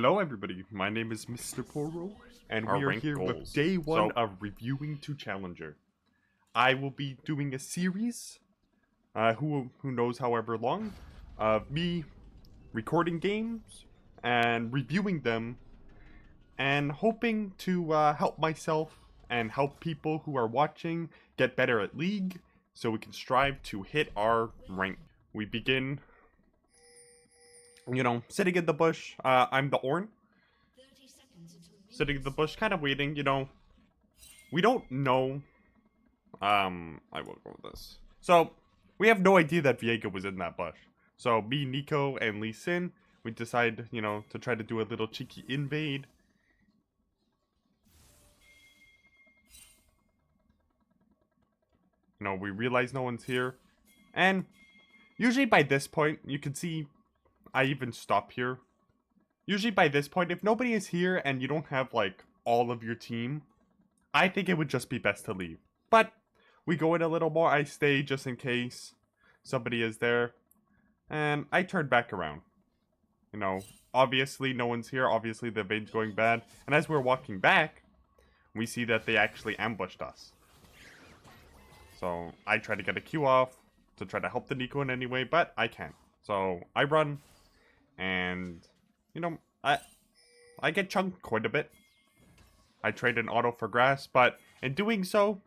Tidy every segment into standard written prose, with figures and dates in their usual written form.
Hello everybody, my name is Mr. Poro, and Our we are rank here with goals. day one So- of reviewing to Challenger. I will be doing a series, who knows however long, of me recording games and reviewing them, and hoping to help myself and help people who are watching get better at League, so we can strive to hit our rank. We begin, sitting in the bush. I'm the Ornn. Sitting in the bush, kind of waiting, we don't know. I will go with this. So, we have no idea that Viego was in that bush. So, me, Nico, and Lee Sin, we decide, to try to do a little cheeky invade. We realize no one's here. And, usually by this point, you can see I even stop here. Usually by this point, if nobody is here and you don't have, like, all of your team, I think it would just be best to leave. But we go in a little more. I stay just in case somebody is there. And I turn back around. Obviously no one's here. Obviously the invade's going bad. And as we're walking back, we see that they actually ambushed us. So I try to get a Q off to try to help the Nico in any way, but I can't. So I run. And, I get chunked quite a bit. I trade an auto for grass, but in doing so,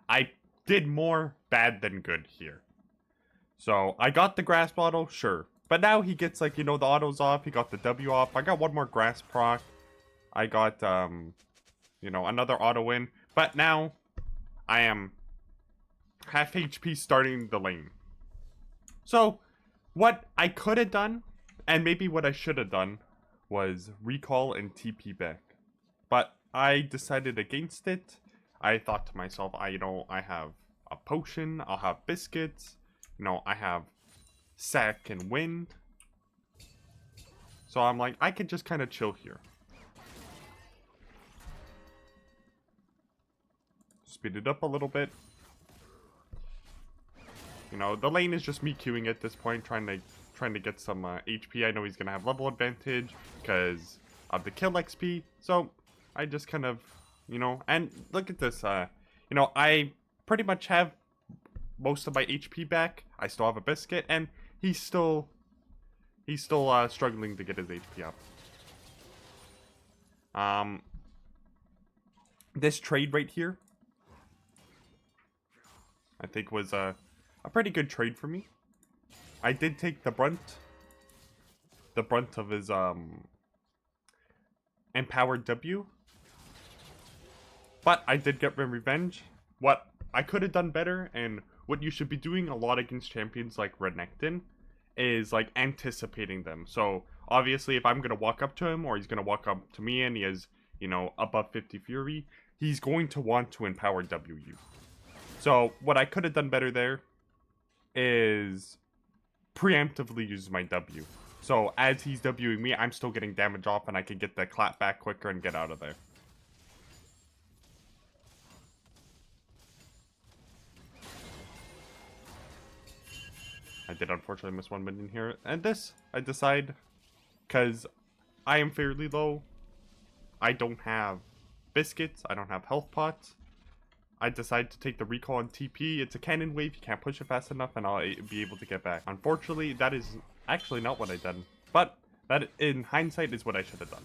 I did more bad than good here. So I got the grass bottle, sure. But now he gets the autos off, he got the W off. I got one more grass proc. I got, another auto in. But now, I am half HP starting the lane. So, what I could have done, and maybe what I should have done, was recall and TP back. But I decided against it. I thought to myself, I have a potion, I'll have biscuits, I have sack and wind. So I'm like, I could just kind of chill here. Speed it up a little bit. The lane is just me queuing at this point, trying to get some HP. I know he's gonna have level advantage because of the kill XP. So I just kind of, and look at this. I pretty much have most of my HP back. I still have a biscuit, and he's still struggling to get his HP up. This trade right here, I think was a pretty good trade for me. I did take the brunt of his empowered W, but I did get my revenge. What I could have done better, and what you should be doing a lot against champions like Renekton, is anticipating them. So obviously if I'm gonna walk up to him, or he's gonna walk up to me and he has above 50 fury, he's going to want to empower W you. So what I could have done better there is preemptively use my W. So as he's Wing me, I'm still getting damage off, and I can get the clap back quicker and get out of there. I did unfortunately miss one minion here. And this, I decide, because I am fairly low, I don't have biscuits, I don't have health pots, I decide to take the recall on TP. It's a cannon wave, you can't push it fast enough, and I'll be able to get back. Unfortunately, that is actually not what I did. But that, in hindsight, is what I should have done.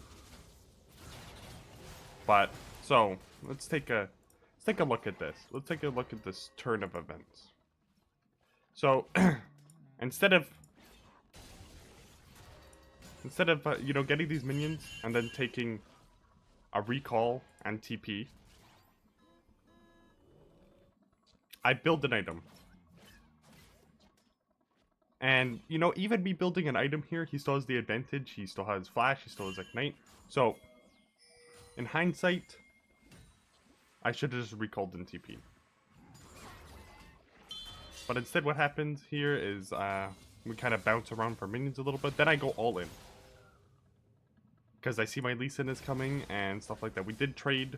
But, so, let's take a look at this. Let's take a look at this turn of events. So, instead of getting these minions and then taking a recall and TP, I build an item. And, even me building an item here, he still has the advantage. He still has flash, he still has ignite. So, in hindsight, I should have just recalled in TP. But instead what happens here is we kind of bounce around for minions a little bit. Then I go all in. Because I see my Lee Sin is coming and stuff like that. We did trade,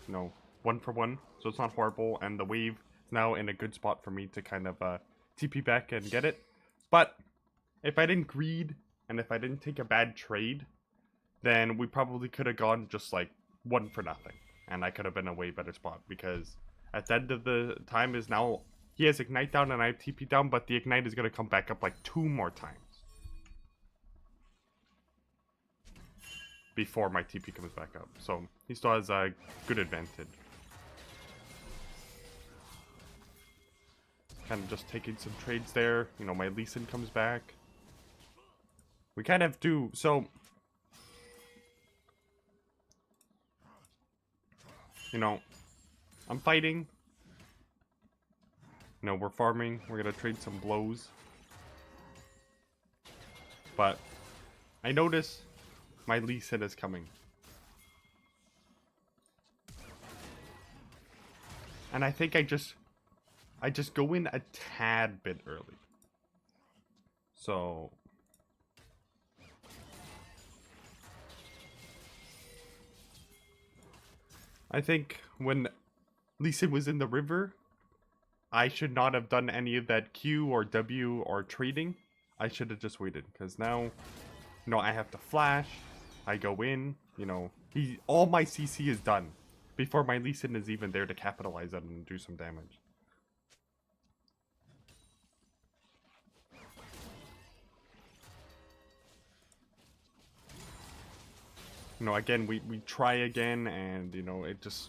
1 for 1. So it's not horrible. And the wave is now in a good spot for me to kind of TP back and get it. But if I didn't greed and if I didn't take a bad trade, then we probably could have gone just like 1-0, and I could have been a way better spot, because at the end of the time is now he has Ignite down and I have TP down, but the Ignite is going to come back up like 2 more times before my TP comes back up. So he still has a good advantage. Kind of just taking some trades there. You know, my Lee Sin comes back. We kind of do, so... You know, I'm fighting. You know, we're farming. We're gonna trade some blows. But I notice my Lee Sin is coming. And I think I just go in a tad bit early. So I think when Lee Sin was in the river, I should not have done any of that Q or W or trading. I should have just waited, because now, you know, I have to flash. I go in, you know, all my CC is done before my Lee Sin is even there to capitalize on and do some damage. You know, again, we try again, and, you know, it's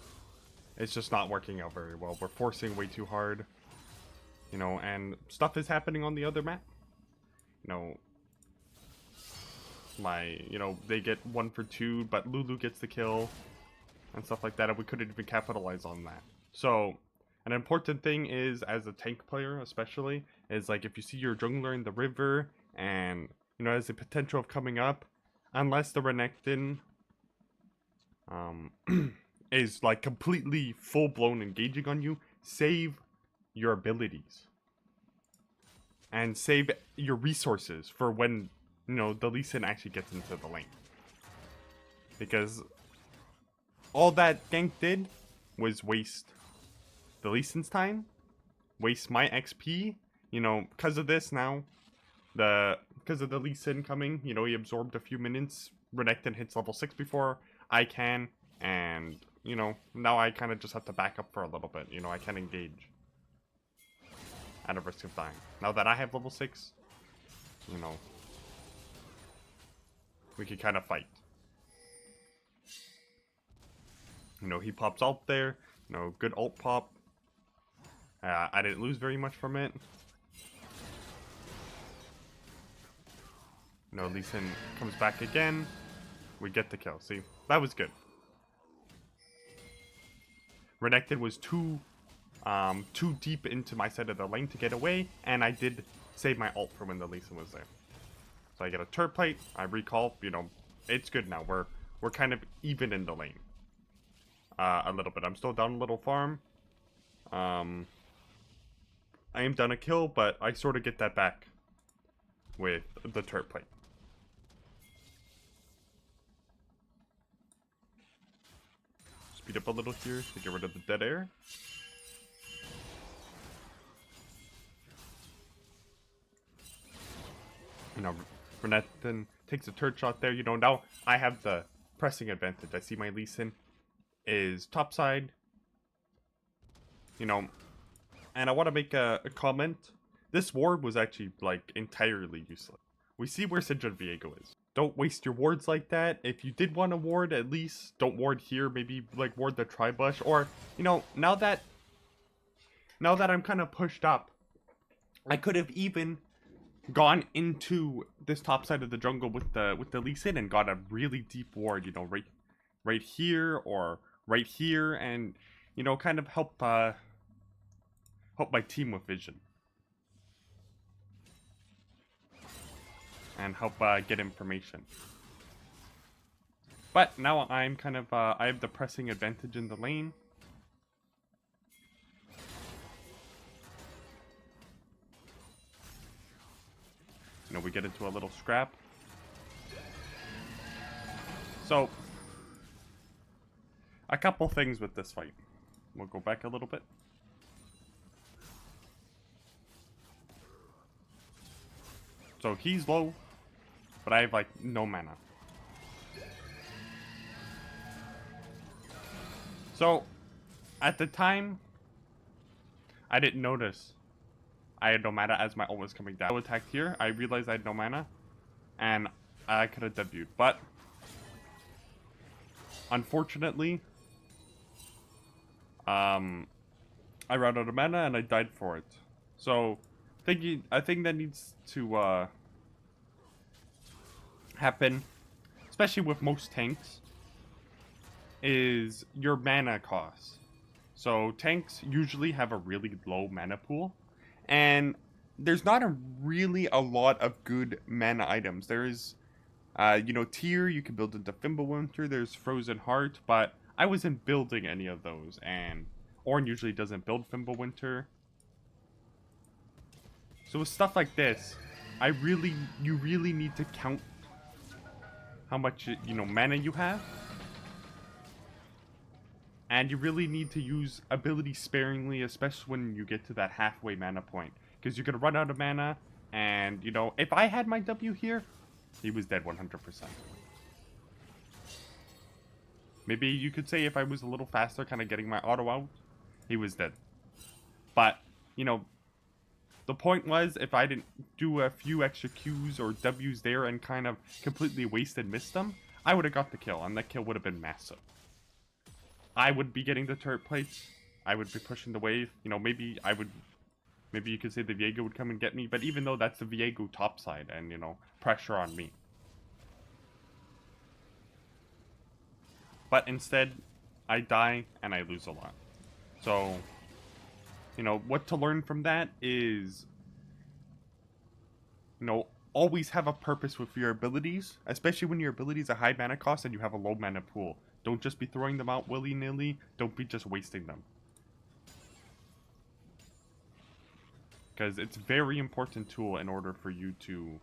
just not working out very well. We're forcing way too hard. You know, and stuff is happening on the other map. You know, they get 1 for 2, but Lulu gets the kill and stuff like that, and we couldn't even capitalize on that. So, an important thing is, as a tank player especially, is like if you see your jungler in the river and, you know, has the potential of coming up, unless the Renekton is like completely full-blown engaging on you, save your abilities and save your resources for when, you know, the Lee Sin actually gets into the lane, because all that gank did was waste the Lee Sin's time, waste my XP. You know, because of this now, because of the Lee Sin coming, you know, he absorbed a few minutes. Renekton hits level 6 before I can, and, you know, now I kind of just have to back up for a little bit. You know, I can't engage at a risk of dying. Now that I have level 6, you know, we can kind of fight. You know, he pops ult there. You know, good ult pop. I didn't lose very much from it. You know, Lee Sin comes back again. We get the kill. See, that was good. Renekton was too deep into my side of the lane to get away, and I did save my ult for when the Lee Sin was there. So I get a turret plate, I recall, you know, it's good now. We're kind of even in the lane. A little bit. I'm still down a little farm. I am done a kill, but I sort of get that back with the turret plate. Speed up a little here to get rid of the dead air. You know, Renekton takes a turret shot there. You know, now I have the pressing advantage. I see my Lee Sin is topside. You know, and I want to make a comment. This ward was actually, like, entirely useless. We see where Syndra Viego is. Don't waste your wards like that. If you did want to ward, at least don't ward here. Maybe, like, ward the Tribush. Or, you know, now that I'm kind of pushed up, I could have even gone into this top side of the jungle with the Lee Sin and got a really deep ward, you know, right here or right here, and, you know, kind of help my team with vision and help get information. But now I'm kind of I have the pressing advantage in the lane. You know, we get into a little scrap. So, a couple things with this fight. We'll go back a little bit. So he's low. but I have like no mana. So, at the time, I didn't notice I had no mana as my ult was coming down. I attacked here, I realized I had no mana, and I could have debuted, but unfortunately, I ran out of mana and I died for it. So, I think that needs to happen, especially with most tanks, is your mana cost. So tanks usually have a really low mana pool, and there's not really a lot of good mana items. There's, Tear you can build into Fimbulwinter. There's Frozen Heart, but I wasn't building any of those, and Ornn usually doesn't build Fimbulwinter. So with stuff like this, you really need to count how much mana you have. And you really need to use ability sparingly, especially when you get to that halfway mana point. Because you're going to run out of mana, and, if I had my W here, he was dead 100%. Maybe you could say if I was a little faster, kind of getting my auto out, he was dead. But, the point was, if I didn't do a few extra Qs or Ws there and kind of completely waste and miss them, I would have got the kill, and that kill would have been massive. I would be getting the turret plates. I would be pushing the wave. Maybe you could say the Viego would come and get me, but even though that's the Viego topside and, pressure on me. But instead, I die and I lose a lot. So, what to learn from that is, always have a purpose with your abilities, especially when your abilities are high mana cost and you have a low mana pool. Don't just be throwing them out willy-nilly. Don't be just wasting them. Because it's a very important tool in order for you to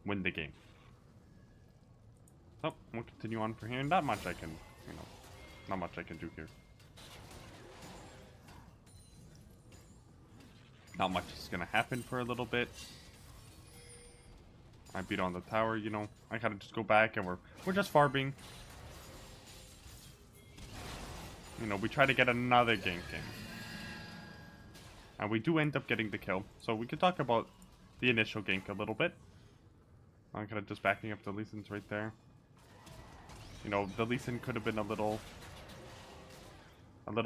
win the game. So, we'll continue on from here. Not much I can do here. Not much is going to happen for a little bit. I beat on the tower, I kind of just go back and we're just farming. We try to get another gank in. And we do end up getting the kill. So we could talk about the initial gank a little bit. I'm kind of just backing up the Lee Sin's right there. The Lee Sin could have been a little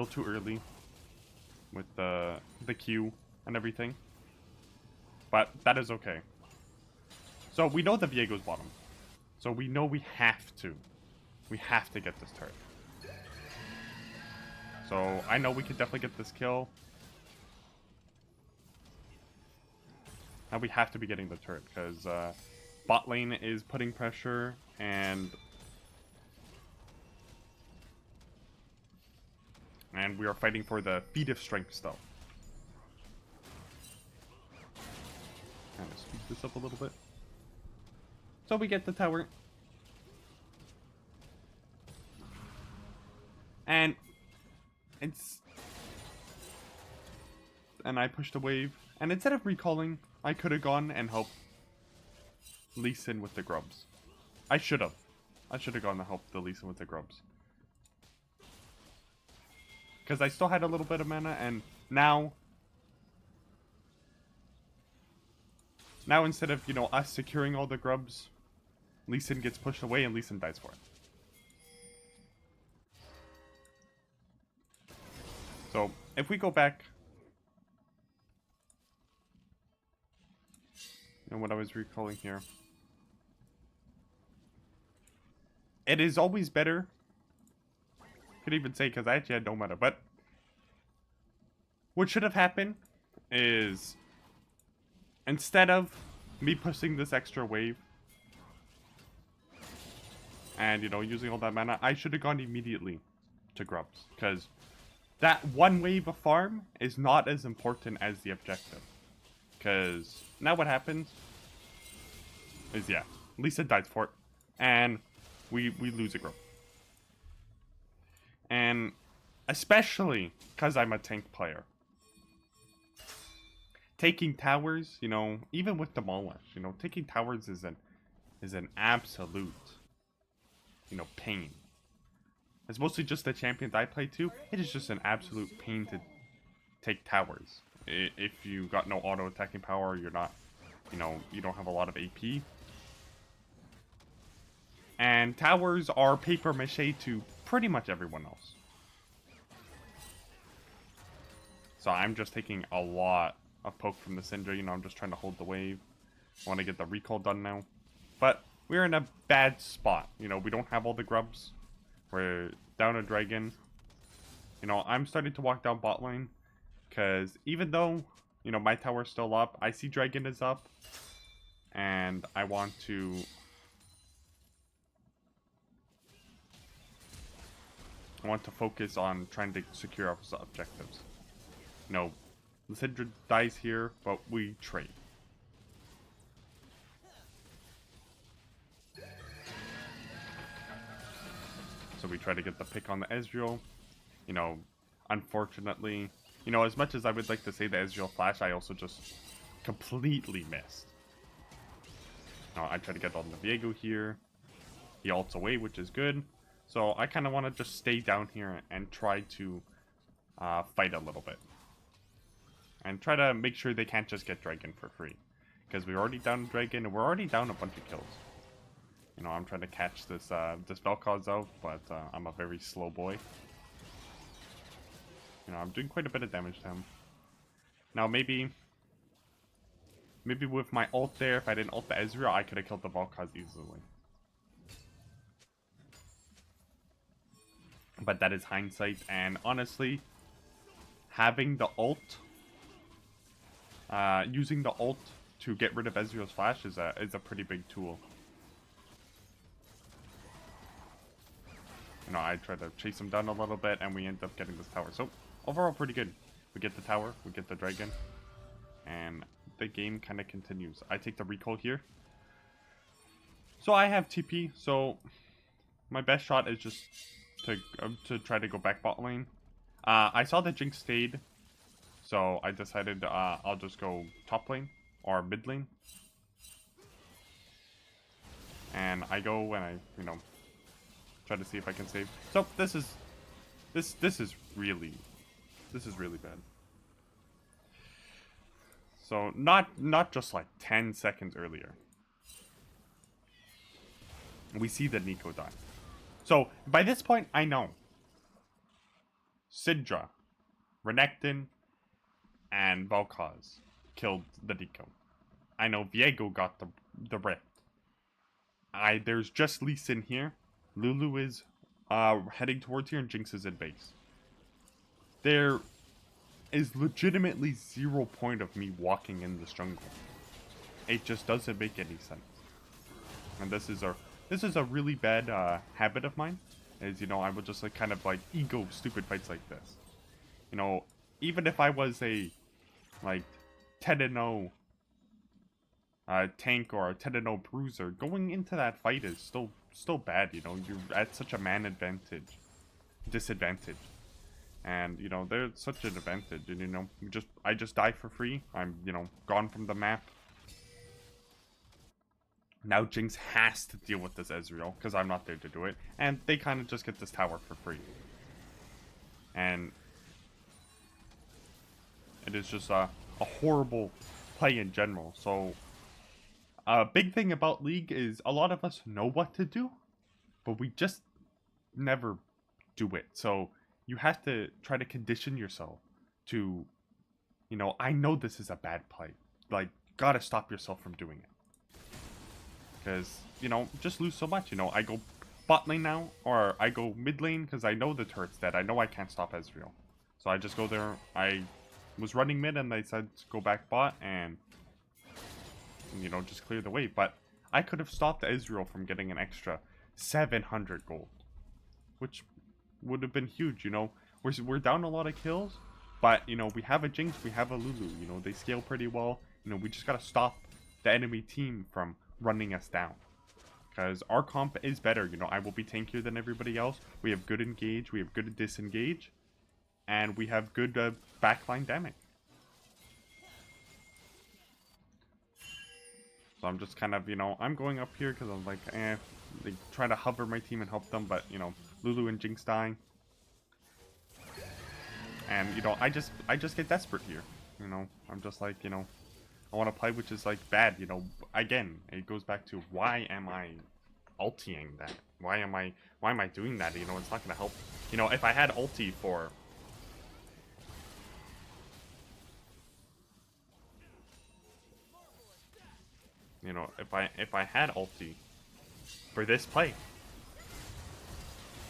too early with the Q and everything. But that is okay. So we know the Viego's bottom. So we know we have to get this turret. So I know we could definitely get this kill. And we have to be getting the turret because bot lane is putting pressure and we are fighting for the feat of strength still. Kind of speed this up a little bit. So we get the tower. And I pushed a wave, and instead of recalling, I could have gone and helped Lee Sin with the grubs. I should have gone to help the Lee Sin with the grubs. Because I still had a little bit of mana, and now instead of, us securing all the grubs, Lee Sin gets pushed away and Lee Sin dies for it. So, if we go back, what I was recalling here, it is always better, could even say, because I actually had no mana, but what should have happened is, instead of me pushing this extra wave, and, using all that mana, I should have gone immediately to grubs, because that one wave of farm is not as important as the objective. Because now what happens is, Lisa dies for it, and we lose a grub. And especially because I'm a tank player, taking towers, even with Demolish, taking towers isn't is an absolute, pain. It's mostly just the champions I play too. It is just an absolute pain to take towers. If you got no auto attacking power, you're not, you don't have a lot of AP. And towers are paper mache to pretty much everyone else. So I'm just taking a lot of poke from the Syndra. I'm just trying to hold the wave. I want to get the recall done now. But we're in a bad spot. We don't have all the grubs. We're down a dragon. I'm starting to walk down bot lane. Because even though, my tower's still up, I see dragon is up. And I want to... focus on trying to secure our objectives. Lysindra dies here, but we trade. So we try to get the pick on the Ezreal. Unfortunately, as much as I would like to say the Ezreal flash, I also just completely missed. I try to get on the Viego here. He ults away, which is good. So I kind of want to just stay down here and try to fight a little bit. And try to make sure they can't just get Dragon for free. Because we're already down a Dragon, and we're already down a bunch of kills. I'm trying to catch this Vel'Koz out, but I'm a very slow boy. I'm doing quite a bit of damage to him. Now maybe with my ult there, if I didn't ult the Ezreal, I could have killed the Vel'Koz easily. But that is hindsight, and honestly, having the ult, using the ult to get rid of Ezreal's flash is a pretty big tool. I try to chase him down a little bit, and we end up getting this tower. So overall, pretty good. We get the tower, we get the dragon, and the game kind of continues. I take the recall here. So I have TP, so my best shot is just to try to go back bot lane. I saw that Jinx stayed, so I decided I'll just go top lane or mid lane. And I go and I, try to see if I can save. So this is really bad. So not just like 10 seconds earlier, we see the Neeko die. So by this point, I know Syndra, Renekton, and Vel'Koz killed the Neeko. I know Viego got the Rift. There's just Lee Sin here. Lulu is heading towards here, and Jinx is in base. There is legitimately 0 point of me walking in this jungle. It just doesn't make any sense. And this is a really bad habit of mine. Is I would just kind of ego stupid fights like this. Even if I was a 10-0 tank or a 10-0 bruiser, going into that fight is still bad. You're at such a man disadvantage, and there's such an advantage, and I just die for free. I'm gone from the map. Now Jinx has to deal with this Ezreal because I'm not there to do it, and they kind of just get this tower for free. And it is just a horrible play in general. So a big thing about League is a lot of us know what to do, but we just never do it. So you have to try to condition yourself to, I know this is a bad play. Gotta stop yourself from doing it. Because, just lose so much. I go bot lane now, or I go mid lane because I know the turret's dead. I know I can't stop Ezreal. So I just go there. I was running mid and they said to go back bot and, just clear the way. But I could have stopped Ezreal from getting an extra 700 gold, which would have been huge. We're down a lot of kills, but, we have a Jinx, we have a Lulu. They scale pretty well. We just got to stop the enemy team from running us down, because our comp is better. I will be tankier than everybody else. We have good engage, we have good disengage, and we have good backline damage. So I'm just kind of, you know, I'm going up here because I'm like, they try to hover my team and help them, but, you know, Lulu and Jinx dying. And, you know, I just get desperate here. You know, I'm just like, you know, I want to play, which is like bad, you know. Again, it goes back to why am I ultiing that? Why am I doing that? You know, it's not gonna help. You know, if I had ulti for, you know, if I had ulti for this play,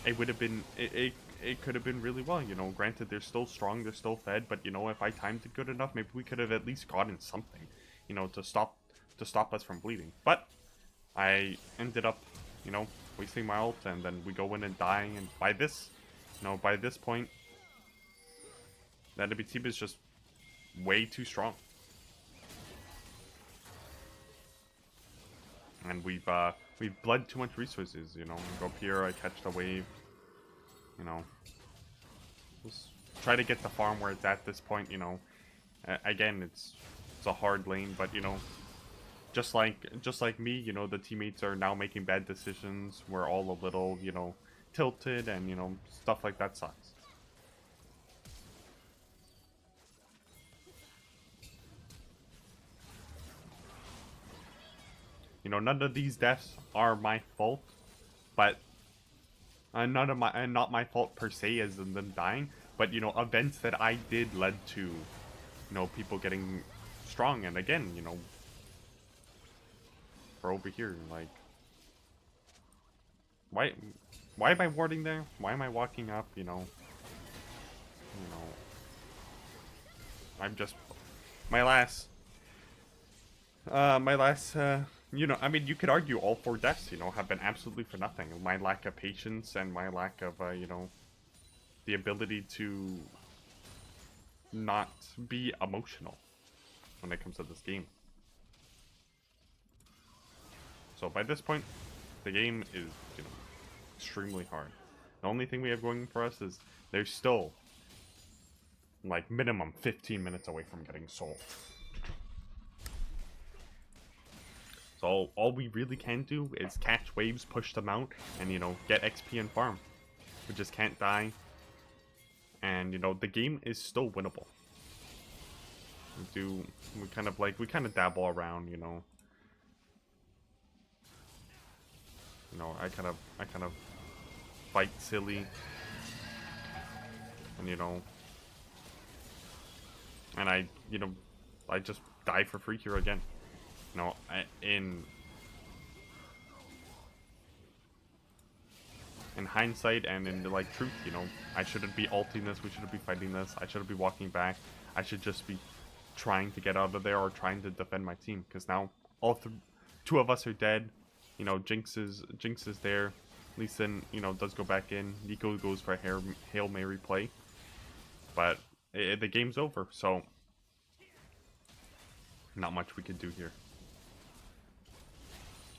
it would have been it could have been really well. You know, granted they're still strong, they're still fed, but you know, if I timed it good enough, maybe we could have at least gotten something, you know, to stop us from bleeding. But I ended up, you know, wasting my ult, and then we go in and dying. And by this, you know, by this point, the enemy team is just way too strong, and we've bled too much resources. You know, go up here, I catch the wave. You know, just try to get the farm where it's at this point. You know, again, it's a hard lane, but you know, just like me, you know, the teammates are now making bad decisions. We're all a little, you know, tilted, and you know, stuff like that sucks. You know, none of these deaths are my fault, but not my fault per se as in them dying, but you know, events that I did led to, you know, people getting strong. And again, you know, for over here, like, why am I warding there? Why am I walking up? You know, I'm just my last you know, I mean, you could argue all 4 deaths, you know, have been absolutely for nothing. My lack of patience and my lack of, you know, the ability to not be emotional when it comes to this game. So by this point, the game is, you know, extremely hard. The only thing we have going for us is there's still, like, minimum 15 minutes away from getting sold. So all we really can do is catch waves, push them out, and, you know, get XP and farm. We just can't die. And, you know, the game is still winnable. We kind of dabble around, you know. You know, I kind of fight silly. And, you know, and I just die for free here again. You know, in hindsight and in, like, truth, you know, I shouldn't be ulting this, we shouldn't be fighting this, I shouldn't be walking back, I should just be trying to get out of there or trying to defend my team, because now all 2 of us are dead. You know, Jinx is there, Lee Sin, you know, does go back in, Nico goes for a Hail Mary play, but the game's over, so not much we could do here.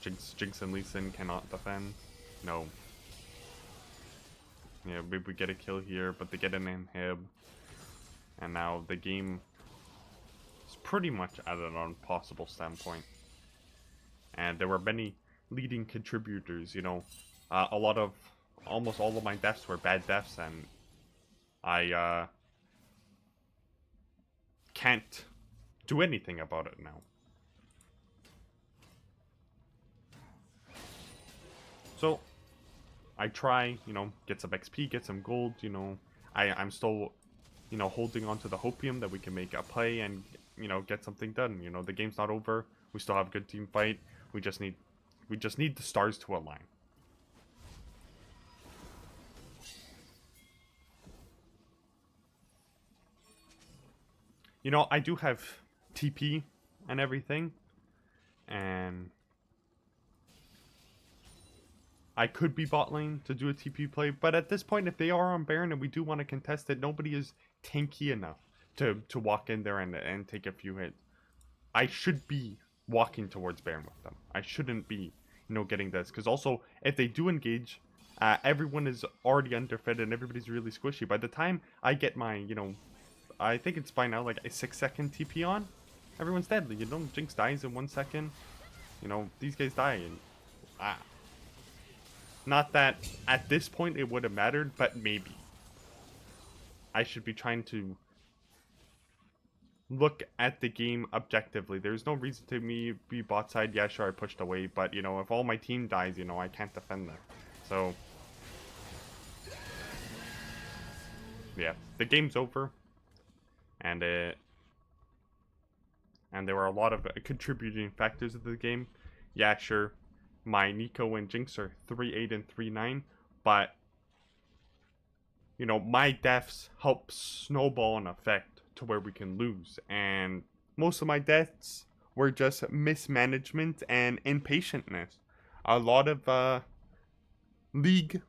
Jinx and Lee Sin cannot defend. No. Yeah, we get a kill here, but they get an inhib. And now the game is pretty much at an impossible standpoint. And there were many leading contributors, you know. Almost all of my deaths were bad deaths, and I can't do anything about it now. So I try, you know, get some XP, get some gold, you know. I'm still, you know, holding on to the hopium that we can make a play and, you know, get something done. You know, the game's not over. We still have a good team fight. We just need the stars to align. You know, I do have TP and everything, and I could be bot lane to do a TP play, but at this point, if they are on Baron and we do want to contest it, nobody is tanky enough to walk in there and take a few hits. I should be walking towards Baron with them. I shouldn't be, you know, getting this, because also, if they do engage, everyone is already underfed and everybody's really squishy. By the time I get my, you know, I think it's by now like a 6-second TP on, everyone's dead. You know, Jinx dies in 1 second. You know, these guys die, and not that at this point it would have mattered, but maybe. I should be trying to look at the game objectively. There's no reason to me be bot side. Yeah, sure, I pushed away, but, you know, if all my team dies, you know, I can't defend them. So, yeah, the game's over, and there were a lot of contributing factors of the game. Yeah, sure, my Nico and Jinx are 3-8 and 3-9, but, you know, my deaths help snowball an effect to where we can lose, and most of my deaths were just mismanagement and impatientness. A lot of League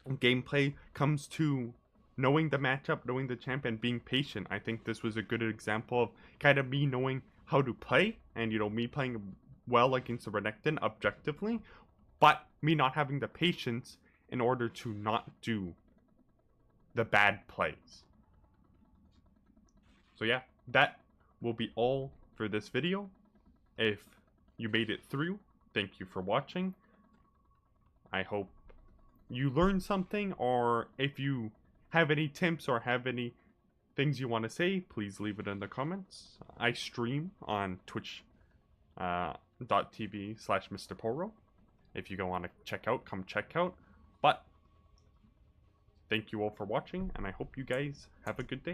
gameplay comes to knowing the matchup, knowing the champ, and being patient. I think this was a good example of kind of me knowing how to play, and, you know, me playing well against the Renekton objectively, but me not having the patience in order to not do the bad plays. So yeah, that will be all for this video. If you made it through, thank you for watching. I hope you learned something, or if you have any tips or have any things you want to say, please leave it in the comments. I stream on twitch.tv/MrPoro. If you go on to check out, come check out. But thank you all for watching, and I hope you guys have a good day.